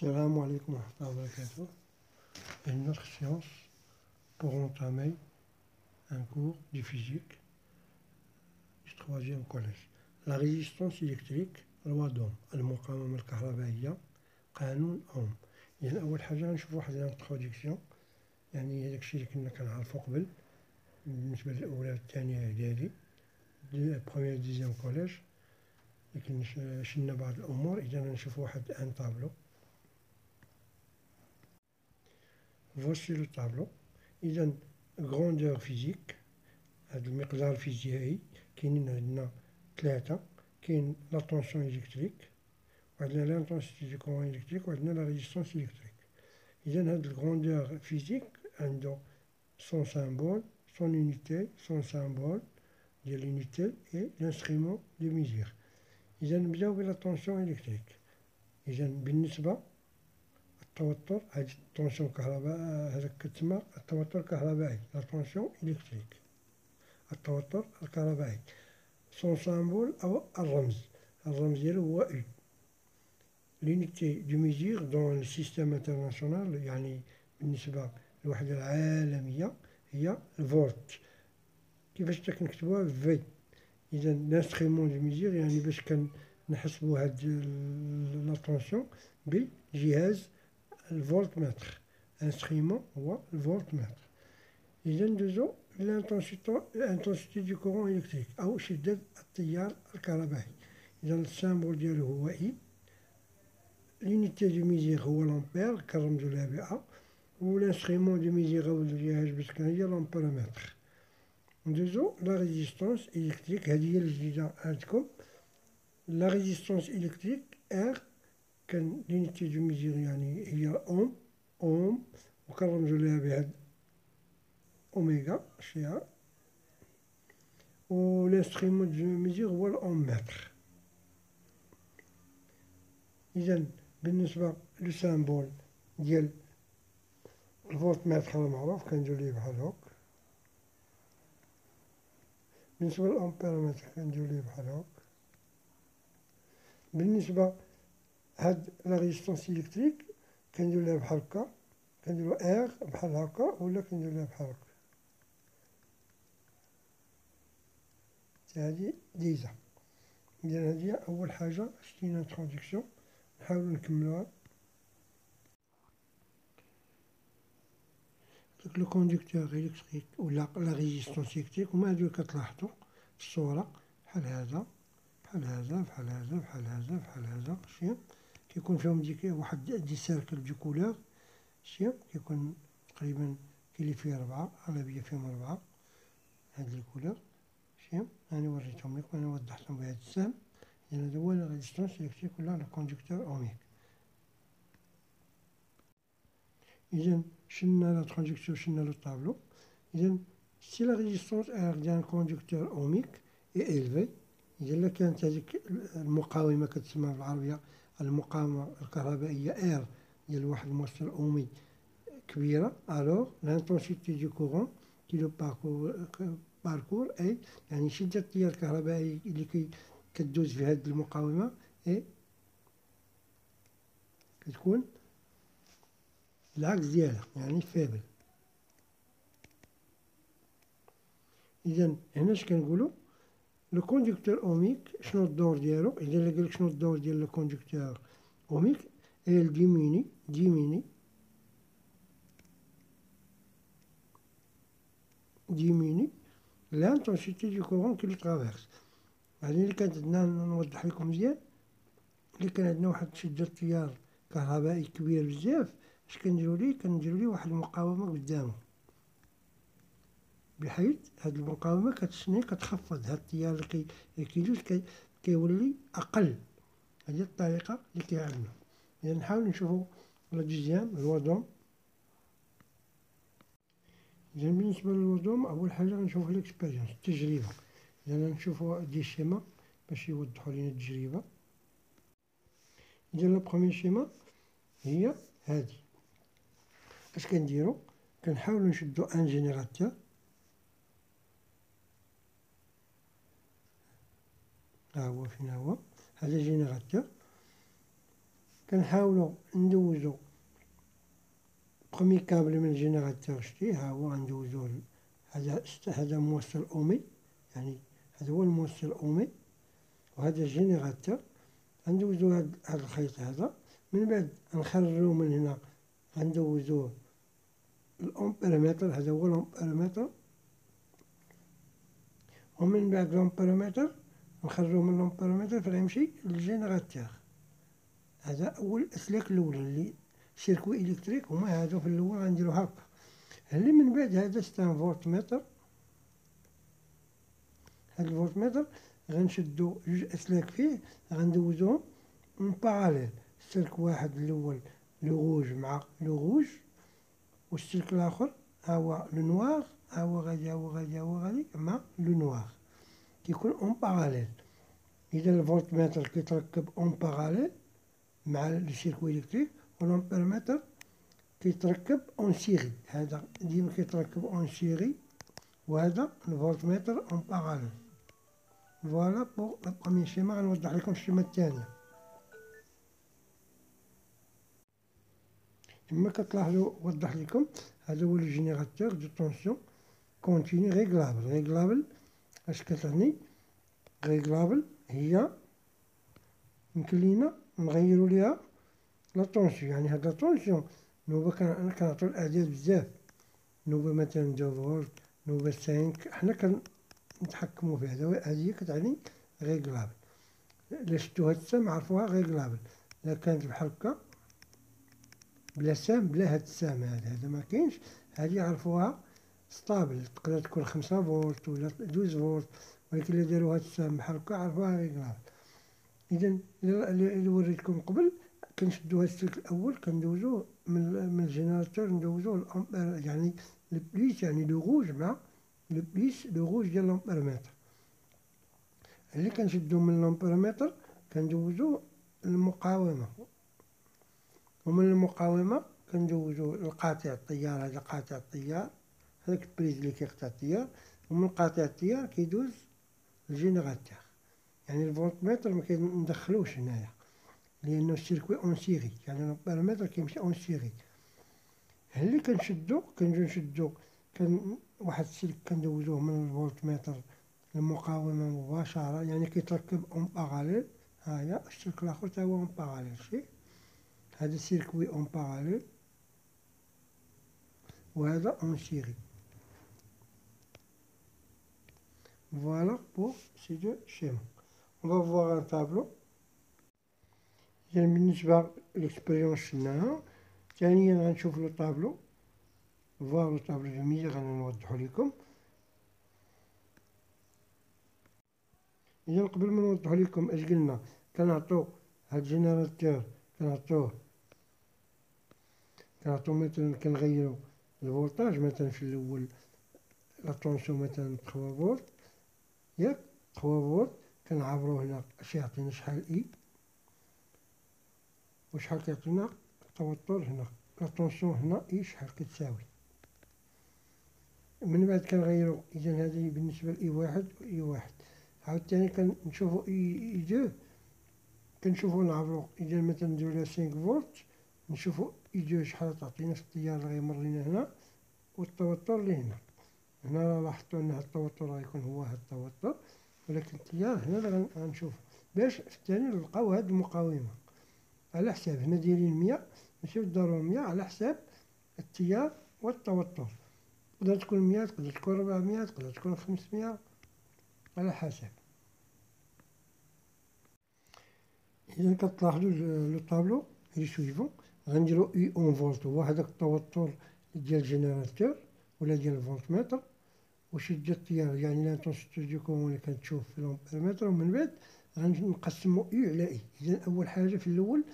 Salam alaikum wa rahmatullahi wa barakatuh. Une autre séance pour entamer un cours de physique du 3e collège. La résistance électrique loi d'Ohm، المقاومة الكهربائية قانون أوم. يعني أول حاجة غنشوفو واحد الانتروديكسيون، يعني هداك الشي اللي كنا كنعرفو قبل بالنسبة للأولى والثانية إعدادي، بروميير دوزيام كوليج، لكن شلنا بعض الأمور. إذا غنشوفو واحد ان طابلو. Voici le tableau. إذا grandeur physique، هذا المقدار الفيزيائي كاينين عندنا ثلاثة. كاين لا طونسيون إلكتريك، وعندنا لانتونسيتي دو كورون إلكتريك، وعندنا لا ريزيستونس إلكتريك. إذا هاد الغروندور فيزيك عنده سون سامبول، سون يونيتي، سون سامبول ديال لونيتي إي لانسترومون دو ميزير. إذا نبداو بلا طونسيون إلكتريك. إذا بالنسبة التوتر، هاد الطونسيون كهرباء، هذاك كتسمى التوتر الكهربائي، لا طونسيون إلكتريك، التوتر الكهربائي. سون سامبول أو الرمز ديالو هو U. لونيتي دو ميزير دون السيستيم انترناسيونال، يعني بالنسبة للوحدة العالمية، هي الفولت. كيفاش كنكتبوها في؟ إذا لانسترومون دو ميزير، يعني باش كنحسبو هاد لا طونسيون بجهاز الفولت متر. انسترومون هو الفولت متر. إذا ندوزو لانتونسيتي دو كورون إلكتريك أو شدة التيار الكهربائي. إذا السامبول ديالو هو إي. لونيتي دو ميزير هو لامبير، كنرمزو لها ب، و لانسترومون دو ميزير أو الجهاز باش كان هي لامبيرومتر. ندوزو لا ريزيستونس إلكتريك، هادي هي الجديدة عندكم. لا ريزيستونس إلكتريك R، كان لونيتي دو ميزير يعني هي أوم، وكنرمزو لها بهاد أوميغا شيها، و لانسترومون دو ميزير هو الأوم متر. إذا بالنسبة لو سامبول ديال الفولت متر هو معروف، كنديرو ليه بحال هاك. بالنسبة للأمبيرومتر كنديرو ليه بحال هاك. بالنسبة هاد لا ريزيستونس إلكتريك كنديرو ليها بحال هكا، كنديرو R بحال هكا، ولا كنديرو ليها بحال هكا. هادي ديزا. إذا هادي أول حاجة شتينا انتروديكسيون، نحاولو نكملوها. داك لو كونديكتور إلكتريك ولا لا ريزيستونس إلكتريك هما هادو كتلاحظو في الصورة، بحال هذا بحال هذا بحال هذا بحال هذا بحال هذا، شتي كيكون فيهم ديك واحد دي سيركل دو كولور، شتي كيكون تقريبا كاين اللي فيه 4 أغلبية فيهم 4 هاد لي كولور، شتي أنا وريتهم لكم، أنا وضحتهم بهاد السهم. إذا هذا هو لا ريزيستونس إلكتريك ولا لو كونديكتور أوميك. إذا شلنا لا ترانزيكسيون، شلنا لو طابلو. إذا سي لا ريزيستونس R ديال كونديكتور أوميك إي إلفي، إذا إلا كانت هذيك المقاومة كتسمى بالعربية المقاومة الكهربائية R ديال واحد المؤثر أومي كبيرة، ألوغ لانتونسيتي دو كورون كي لو باركور أي، يعني شدة التيار الكهربائي اللي كدوز في هاد المقاومة إي كتكون العكس ديالها، يعني فيبل. إذا هنا اش كنقولو؟ لو كونديكتور أوميك شنو الدور ديالو؟ إذا إلا قالك شنو الدور ديال لو كونديكتور أوميك، إل ديميني لانتونسيتي دو كورون كي لو ترافيرس. يعني إلا كانت عندنا، نوضح لكم مزيان، إلا كان عندنا واحد شدة تيار كهربائي كبير بزاف، اش كنديرو ليه؟ كنديرو ليه واحد المقاومة قدامو، بحيث هاد المقاومة كتخفض هاد التيار اللي كيدوز، كيولي أقل. هادي الطريقة اللي كيعملو. إذا نحاول نشوفو لا دوزيام لوا دوم. إذا بالنسبة للوا دوم، أول حاجة غنشوفو ليكسبيريونس، التجربة. إذا نشوفو دي شيما باش يوضحو لينا التجربة. إذا لو بخوميي شيما هي هادي. اش كنديرو؟ كنحاولو نشدو ان جينيراتور، ها هو فين هو، هذا جينيراتور. كنحاولو ندوزو بخومي كابل من الجينيراتور شتي، ها هو غندوزوه هذا موصل اومي، يعني هذا هو الموصل اومي، وهذا الجينيراتور غندوزو هاد الخيط هذا. من بعد نخرجو من هنا غندوزوه الامبيرمتر، هذا هو الامبيرمتر، ومن بعد الامبيرمتر نخرجوه من الامبيرمتر فغيمشي للجينيراتور. هذا اول الاسلاك الاولى اللي سيركوي الكتريك هما هادو في الاول غنديرو هكا. اللي من بعد هذا ستان فولتمتر، هاد الفولتمتر غنشدو جوج اسلاك فيه غندوزوهم من باراليل، السلك واحد الاول لو روج مع لو روج، والسلك الاخر ها هو لو نوار، ها هو غادي مع لو نوار، كيكون اون باراليل. اذا الفولتمتر كيتركب اون باراليل مع السيركوي الكتريك، والامبيرمتر كيتركب اون سيري، هذا ديما كيتركب اون سيري، وهذا الفولتمتر اون باراليل. فوالا بوغ لا بروميير شيما. غنوضح لكم الشيما الثانية. كما كتلاحظوا وضح لكم هذا هو الجينيراتور دو طونسيون كونتيني ريغلابل. ريغلابل اش كتعني؟ ريغلابل هي يمكن لينا نغيرو ليها لا طونسيون، يعني هاد لا طونسيون نوبة كنعطيو الاعداد بزاف، نوبة مثلا 2 فولت، نوبة 5، حنا كنتحكمو فيها. هادي كتعني ريغلابل. إلا شدو هاد السام عرفوها ريغلابل. إلا كانت بحال هكا بلا سام، بلا هاد السام هذا مكاينش، هادي عرفوها ستابل، تقدر تكون 5 فولت ولا 12 فولت، ولكن إلا دارو هاد السام بحال هكا عرفوها ريغلابل. إذا إلا وريتكم قبل كنشدو هاد السلك الأول كندوزوه من الجينيراتور ندوزوه الأمبير، يعني البليس، يعني لو روج مع البليس لو روج ديال الأمبيرمتر. اللي كنشدو من الأمبيرمتر كندوزو المقاومة، ومن المقاومة كندوزو لقاطع التيار. هذا قاطع التيار، هذاك البريز اللي كيقطع التيار، ومن قاطع التيار كيدوز الجينيراتور. يعني الفولتمتر مكندخلوش هنايا لأنه السيركوي اون سيري، يعني البارامتر كيمشي اون سيري. اللي كنجو نشدو واحد السلك كندوزوه من الفولتمتر للمقاومة مباشرة، يعني كيتركب اون باراليل. هاهي السلك الآخر تا هو اون باراليل، شتي هذا السيركوي اون باراليل وهذا اون سيري. Voilà pour ces deux schémas. On va voir un tableau. يعني بالنسبة للإكسبيريونس شفناها. ثانيا غنشوف لو طابلو، فواغ لو طابلو جميل غنوضحو ليكم. إذا قبل ما نوضحو ليكم اش قلنا، كنعطو هاد الجينيراتور كنعطو مثلا كنغيرو الفولتاج، مثلا في الأول لا طونسيون مثلا 3 فولت، ياك 3 فولت كنعبرو هنا اش يعطينا شحال اي، وشحال كيعطينا التوتر هنا، لا طونسيون هنا اي شحال كتساوي. من بعد كنغيرو، اذا هذه بالنسبة لاي واحد و اي واحد. عاوتاني كنشوفو اي دو، كنشوفو نعبرو، اذا مثلا نديرو لها 5 فولت نشوفو اي دو شحال تعطينا في التيار اللي غيمر لينا هنا والتوتر اللي هنا. هنا لاحظتو ان هاد التوتر غيكون هو هاد التوتر، ولكن التيار هنا اللي غنشوفو. باش في الثاني نلقاو هاد المقاومة على حساب، هنا دايرين 100 ماشي بالضرورة 100، على حساب التيار والتوتر. تقدر تكون 100، تقدر تكون 400، تقدر تكون 500، على حسب. إذا كتلاحظوا لو طابلو لي سويفون غنديرو اي اون فولت، هو هذاك التوتر ديال الجينيراتور ولا ديال الفولتمتر، وشدة التيار يعني لانتونسيتي دو كون اللي كتشوف في الامبيرمتر. ومن بعد غنقسمو اي على اي. إذا أول حاجة في الأول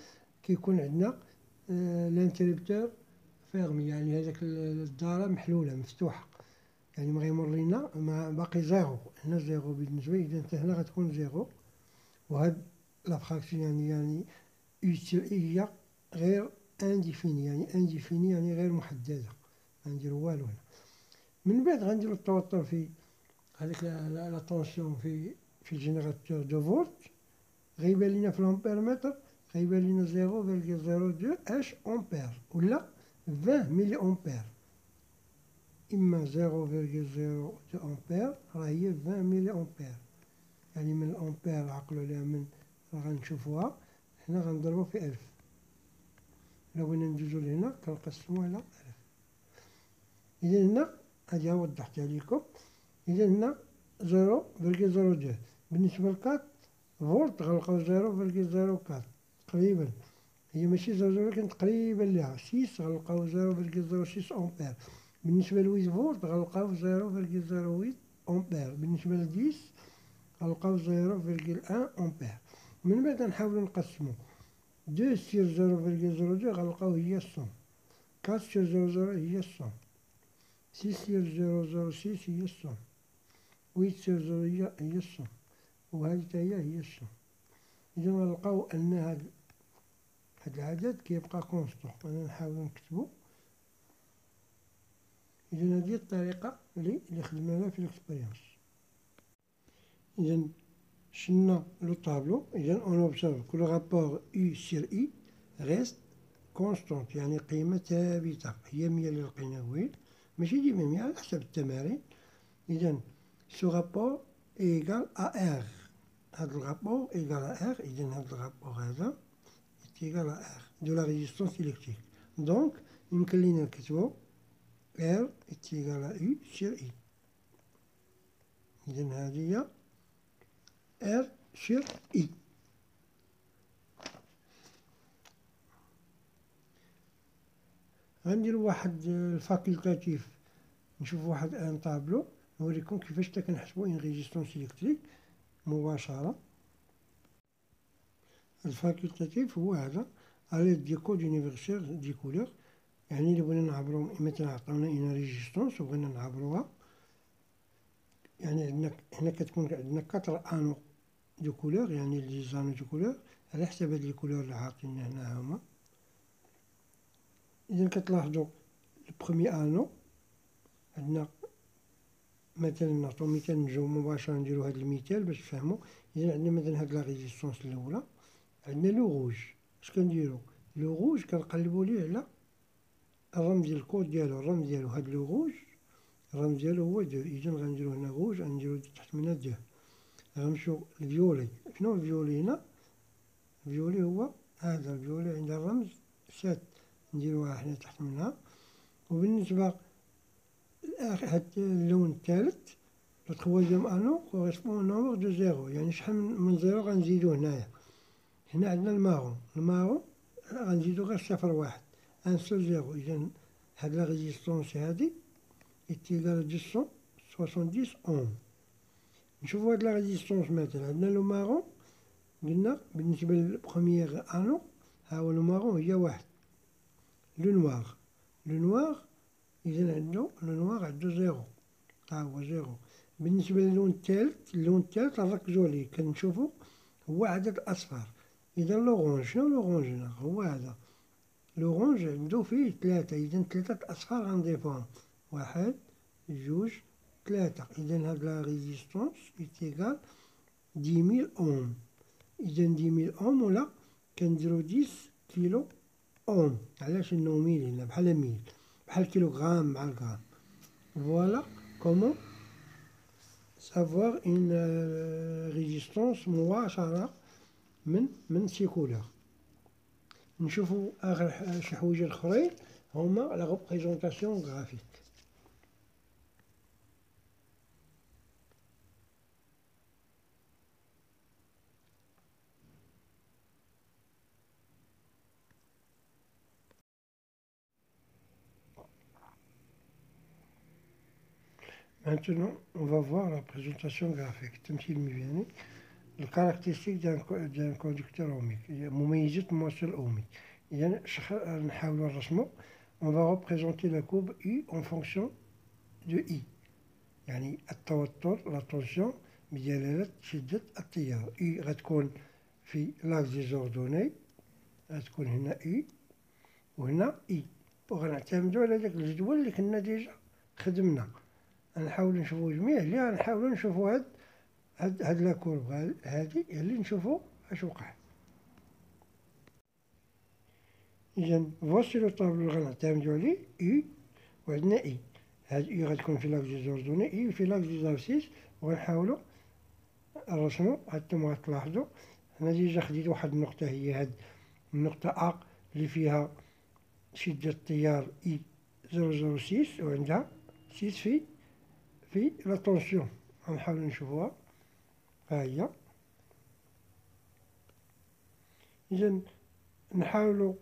كيكون عندنا لانتربتور فيرمي، يعني هذاك الدارة محلولة مفتوحة، يعني ما غيمر لينا باقي زيرو، هنا زيرو بالنسبة، إذا انت هنا غتكون زيرو. وهاد لا فراكسيون يعني هي غير انديفيني، يعني انديفيني يعني غير محددة، غنديرو والو هنا. من بعد غنديرو التوتر في هذيك لا طونسيون في الجينيراتور دو فولت، غيبان لينا في الامبيرمتر غيبان لينا 0,02 اش امبير ولا 20 ملي امبير. اما 0,02 امبير راه هي 20 ملي امبير، يعني من الامبير عقلوا عليها من غنشوفوها هنا غنضربو في 1000. لو بغينا ندوزو لهنا كنقسمو على 1000. إذا هنا هادي وضحتها ليكم. إذا هنا 0,02 بالنسبة لكات فولت غنلقاو 0,04 تقريبا، هي ماشي 0 ولكن تقريبا ليها. 6 غنلقاو 0,06 أمبير. بالنسبة ل 8 فولت غنلقاو 0,08 أمبير. بالنسبة ل 10 غنلقاو 0,1 أمبير. من بعد نحاولو نقسمو 2 سير 0,02 غنلقاو هي 100، 4 سير 00 هي 100، 6 سير 006 هي 100، 8 سير 0 هي 100، وهذه حتى هي 100. إذا غنلقاو أن هاد العدد كيبقى كونستون. أنا نحاول نكتبو. إذا هذه الطريقة اللي خدمناها في الإكسبيريونس. إذا شلنا لو طابلو. إذا أون أوبسيرف كو لو رابور U سير I ريست كونستونت، يعني قيمة ثابتة، هي 100 اللي لقينا وين، ماشي ديما 100 على حسب التمارين. إذا سو رابور إيكال أ R. هاد الرابور إيكال أ R. إذا هاد الرابور هذا إيكال أ R دو لا ريزيستونس إلكتريك. دونك يمكن لينا نكتبو R إيكال U سير I. إذا هادي هي R سير I. غنديرو واحد الفاكولتاتيف، نشوف واحد ان طابلو نوريكم كيفاش تا كنحسبو ان ريزيستونس إلكتريك مباشرة. الفاكولتاتيف هو هذا على دي كود يونيفرسيل دي كولور، يعني إلا بغينا نعبرو مثلا عطاونا ان ريزيستونس وبغينا نعبروها، يعني عندنا هنا كتكون عندنا 4 انو دو كولور، يعني لي زانو دو كولور على حساب هاد لي كولور اللي عاطيننا هنا هما. إذا كتلاحظوا البرومي انو عندنا مثلا نعطو مثال، نجيو مباشرة نديرو هاد المثال باش تفهمو. إذا عندنا مثلا هاد لا ريزيستونس الأولى، عندنا لو روج، اش كنديرو؟ لو روج كنقلبو ليه على الرمز ديال الكود ديالو. الرمز ديالو هاد لو روج الرمز ديالو هو 2. إذا غنديرو هنا روج، غنديرو تحت منها 2. غنمشيو الفيولي. شنو الفيولي هنا؟ الفيولي هو هذا الفيولي عندها الرمز 7، نديروها حنا تحت منها. وبالنسبة هاد اللون الثالث لو تخوازيام انو كوريسبون نومبر دو زيرو، يعني شحال من زيرو غنزيدو هنايا. هنا عندنا المارون، المارون غنزيدو غير 0,1 ان سول زيرو. إذا هاد لا ريزيستونس هادي إتيكال 270 أوم. نشوفو هاد لا ريزيستونس مثلا عندنا لو مارون، قلنا بالنسبة للبخومييغ انو ها هو لو مارون هي 1. لو نوار، لو نوار إذا عندو لو نوار عندو زيرو، ها هو زيرو. بالنسبة للون الثالث، اللون الثالث نركزو عليه كنشوفو هو عدد أصفار. إذا لوغونج، شنو لوغونج هنا؟ هو هذا لوغونج عندو فيه 3. إذا 3 أصفار غنضيفوهم، 1 2 3. إذا هاد لا ريزيستونس إتيكال 10,000 أوم. إذا 10,000 أوم ولا كنديرو 10 كيلو أوم. علاش إنه ميل هنا بحال ميل، بحال كيلوغرام مع الغرام. فوالا كومون savoir une résistance مباشرة من سي كولور. نشوفو آخر شي حوايج الأخرين هما لا ريبريزونطاسيون غرافيك. Maintenant, on va voir la présentation graphique. التمثيل الميداني. الكاركتيستيك ديال كوندكتور أوميك، مميزات موصل أومي. إذا نحاولو نرسمو. on va représenter la courbe U en fonction de I، يعني التوتر لا طونسيون بدلالة شدة التيار. I غتكون في لاكس ديزوردوني، غتكون هنا I وهنا I، وغنعتمدو على داك الجدول اللي كنا ديجا خدمنا. غنحاولو نشوفو جميع اللي غنحاولو نشوفو هاد لا كورب هادي اللي نشوفو اش وقع. إذا voici le tableau اللي غنعتمدو عليه U وعندنا I. هاد U غتكون في لاكس دي زوردوني I في لاكس دي زابسيس، وغنحاولو نرسمو. هانتوما غتلاحظو أنا ديجا خديت واحد النقطة هي هاد النقطة أ اللي فيها شدة التيار إي 006 وعندها 6 في لا طونسيون. غنحاولو نشوفوها، ها هي. إذا نحاولو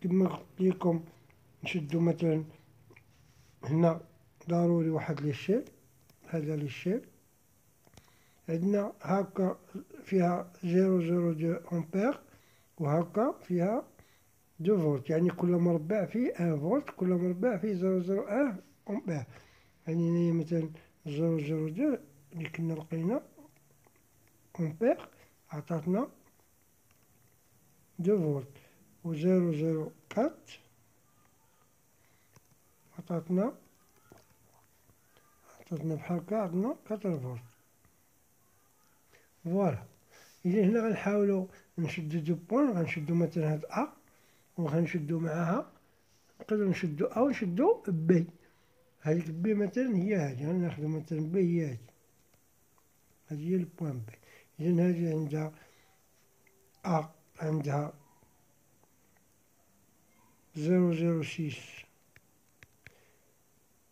كما قلت لكم نشدو مثلا هنا ضروري واحد ليشيل، هذا ليشيل عندنا هاكا فيها 002 أمبير وهاكا فيها 2 فولت، يعني كل مربع فيه 1 فولت، كل مربع فيه 001 أمبير. يعني هنايا مثلا 002 اللي كنا لقينا أمبير عطاتنا 2 فولت، و 004 عطاتنا بحال هكا عندنا 4 فولت. فوالا. إذا هنا غنحاولو نشدو دو بوان، غنشدو مثلا هاد أ وغنشدو معاها، نقدرو نشدو أ ونشدو بي. هاديك بي مثلا هي هادي، غناخدو مثلا بي هي هادي، هادي هي البوان بي. إذا هادي عندها أ عندها 006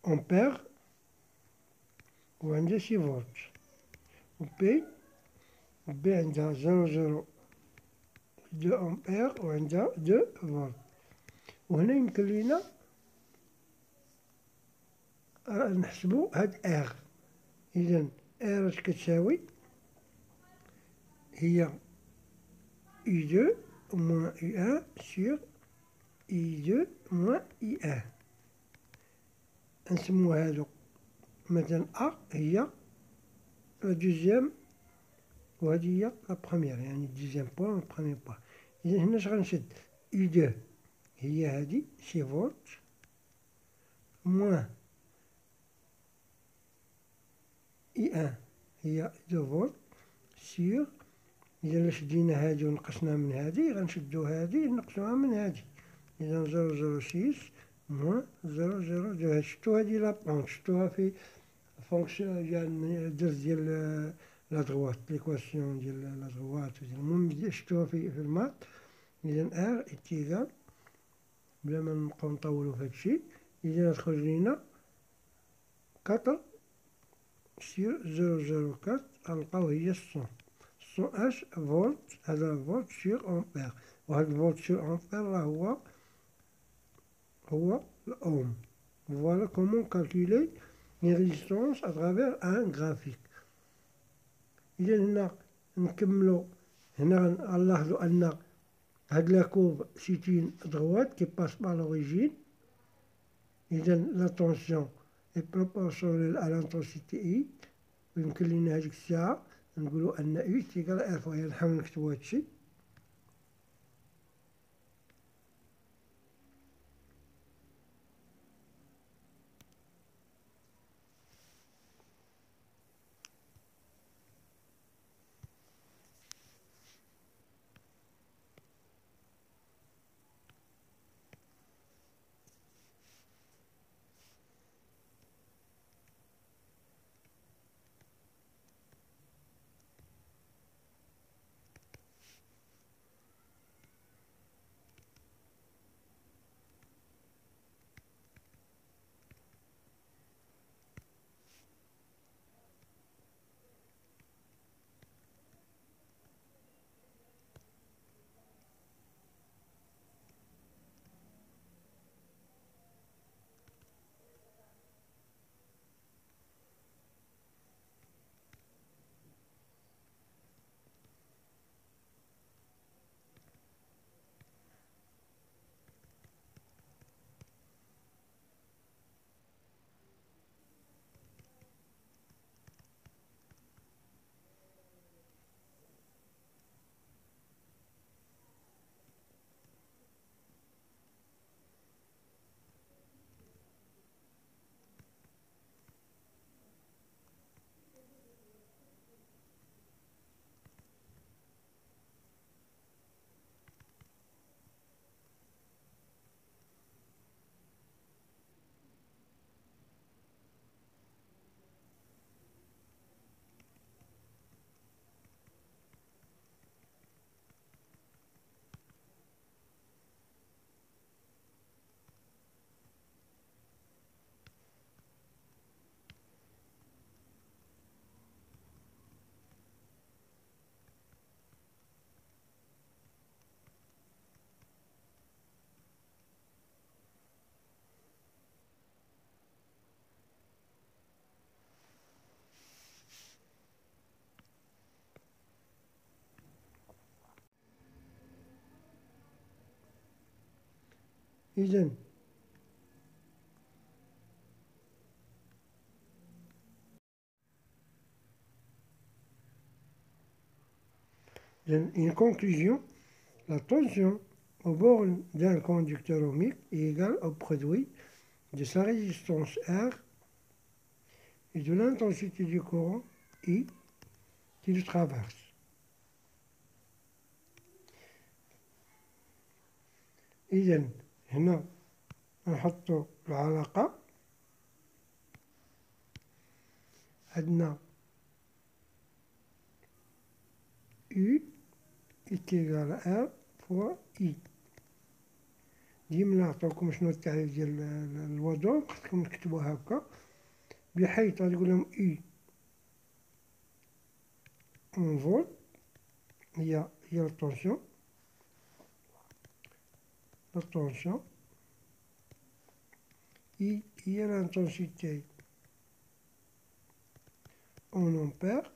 أمبير وعندها 6 فولت، و بي عندها 002 أمبير وعندها 2 فولت. وهنا يمكن لينا نحسبو هاد ار. إذا ار اش كتساوي؟ هي I2 moins I1 sur I2 moins I1. نسمو هادو مثلا أ هي لا دوزيام وهادي هي لا بخومييغ، يعني دوزيام بوان و بخومييغ بوان. إذا هنا اش غنشد؟ I2 هي هادي 6 فولت موان I1 هي 2 فولت سيغ. إذا شدينا هادي ونقصنا من هادي غنشدو هادي نقصوها من هادي. إذا 006 موان 002. شفتو هادي لابونت، شفتوها في فونكسيون ديال درس ديال لا دغوات، ليكواسيون ديال لا دغوات. المهم شفتوها في المات. إذا ار إتيغال بلا ما نبقاو نطولو في هادشي، إذا تخرج لينا 4 سير 004 غنلقاو هي 100 اش فولت. هذا فولت سير أمبير، وهذا الفولت سير أمبير راه هو الأوم. فوالا كومون كالكولي لي ريزيستونس اترافير ان غرافيك. إذا هنا نكملو. هنا غنلاحظو أن هاد لا كورب سيت اون دغوات كي باس بار لوريجين. إذا لا طونسيون est proportionnelle à l'intensité I. ويمكن لينا هاديك الساعة نقولو أن U تيكال R فوق. نحاول نكتبو هادشي. إذا en conclusion, la tension au bord d'un conducteur ohmique est égale au produit de sa résistance R et de l'intensité du courant I qui le traverse. إذا هنا نحط العلاقة، عندنا U est égal à R fois I. ديما نعطوكم شنو التعريف ديال الوضوء، خصكم تكتبوها هكا، بحيث غادي نقول لهم I en volt هي الطونسيون، I هي l'intensité en ampères،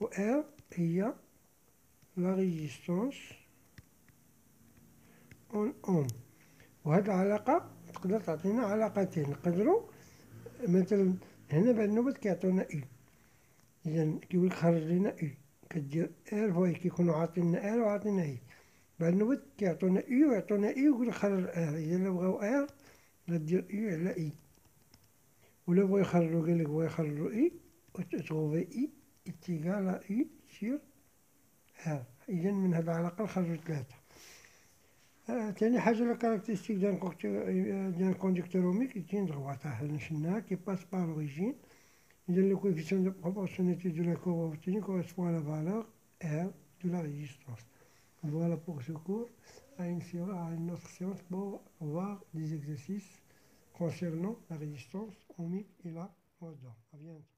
و R هي la résistance en ohm. وهاد العلاقة تقدر تعطينا علاقتين، نقدروا مثلا هنا بعد النوبة كيعطونا إي، إذا كيقولك خرج لينا إي كدير إر فوا كيكونوا عاطينا إر وعاطينا إي، بعد النوبة كيعطونا إي ويعطونا إي ويقولك خرج إر، إذا إلا بغاو إر غدير إي على إي، ولا بغاو يخرجو قالك بغاو يخرجو إي وتتروفي إي إتيكال à إي سير إر. إذا من هاد العلاقة نخرجو 3. تاني حاجة لا كارactéristique d'un conducteur ohmique est droite حنا qui passe par l'origine. إذا le coefficient de proportionnalité de la courbe obtenue correspond à la valeur R de la résistance. Voilà pour ce cours. À une autre séance pour voir des exercices concernant la résistance ohmique et la mode d'ordre. À bientôt.